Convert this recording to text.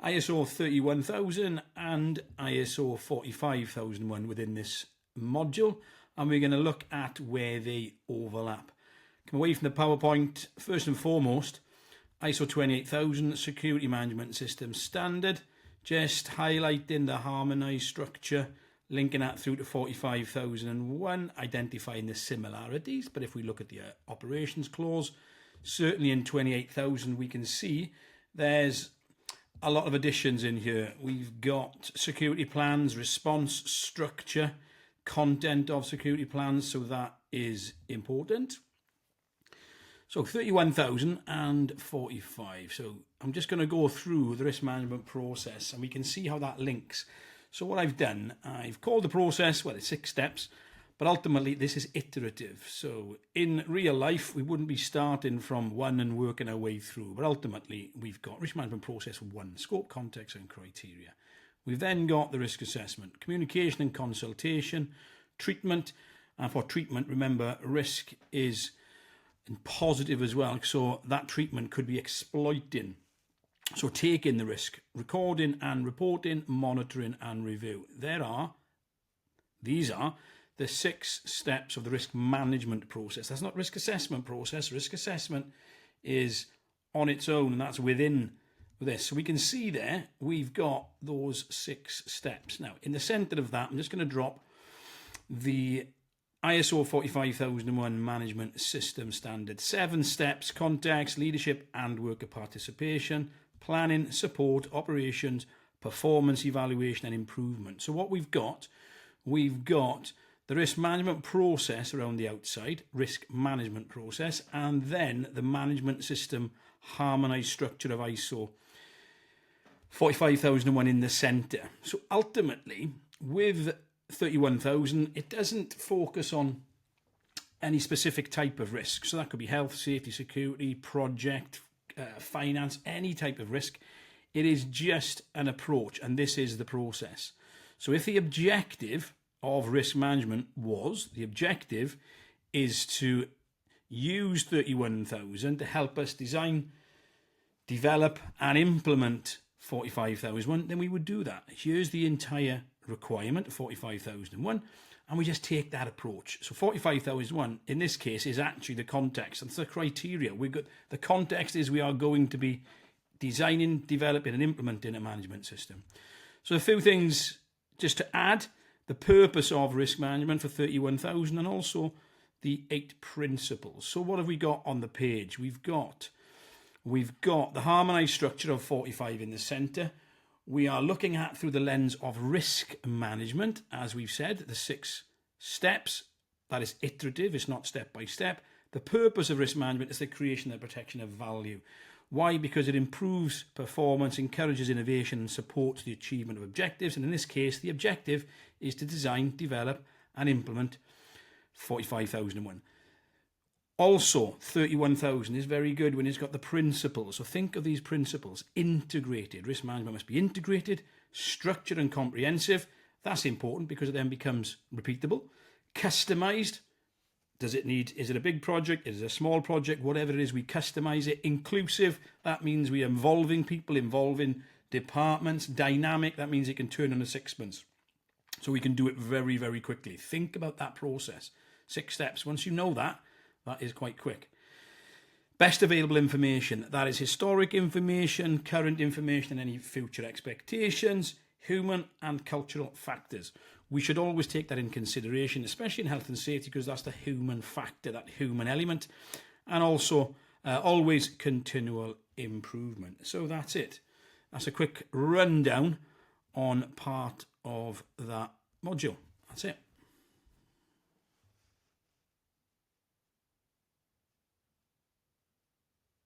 ISO 31000 and ISO 45001 within this module, and we're going to look at where they overlap. Come away from the PowerPoint. First and foremost, ISO 28000 Security Management System Standard, just highlighting the harmonized structure, linking that through to 45001, identifying the similarities. But if we look at the operations clause, certainly in 28000 we can see there's a lot of additions in here. We've got security plans, response structure, content of security plans, so that is important. So 31,000 and 45. So I'm just going to go through the risk management process and we can see how that links. So what I've done, I've called the process, well, it's 6 steps, but ultimately this is iterative. So in real life, we wouldn't be starting from 1 and working our way through, but ultimately we've got risk management process 1, scope, context and criteria. We've then got the risk assessment, communication and consultation, treatment, and for treatment, remember, risk is positive as well, so that treatment could be exploiting. So taking the risk, recording and reporting, monitoring and review. These are the 6 steps of the risk management process. That's not risk assessment process. Risk assessment is on its own, and that's within this. So we can see there, we've got those 6 steps. Now, in the center of that, I'm just going to drop the ISO 45001 Management System Standard. 7 steps: context, leadership and worker participation, planning, support, operations, performance evaluation and improvement. So what we've got the risk management process around the outside, risk management process, and then the management system harmonized structure of ISO 45001 in the center. So ultimately, with 31,000, it doesn't focus on any specific type of risk. So that could be health, safety, security, project, finance, any type of risk. It is just an approach, and this is the process. So if the objective of risk management the objective is to use 31,000 to help us design, develop and implement 45,001, then we would do that. Here's the entire requirement, 45,001, and we just take that approach. So 45,001 in this case is actually the context, and it's the criteria. We've got the context is we are going to be designing, developing and implementing a management system. So a few things just to add: the purpose of risk management for 31,000 and also the 8 principles. So what have we got on the page? We've got the harmonized structure of 45 in the center. We are looking at through the lens of risk management, as we've said, the 6 steps. That is iterative, it's not step by step. The purpose of risk management is the creation and protection of value. Why? Because it improves performance, encourages innovation and supports the achievement of objectives. And in this case, the objective is to design, develop and implement 45,001. Also, 31,000 is very good when it's got the principles. So think of these principles: integrated. Risk management must be integrated, structured and comprehensive. That's important because it then becomes repeatable. Customized. Is it a big project? Is it a small project? Whatever it is, we customize it. Inclusive. That means we are involving people, involving departments. Dynamic. That means it can turn on a sixpence. So we can do it very, very quickly. Think about that process. 6 steps. Once you know that is quite quick. Best available information. That is historic information, current information, and any future expectations, human and cultural factors. We should always take that in consideration, especially in health and safety, because that's the human factor, that human element, and also always continual improvement. So that's it. That's a quick rundown on part of that module. That's it.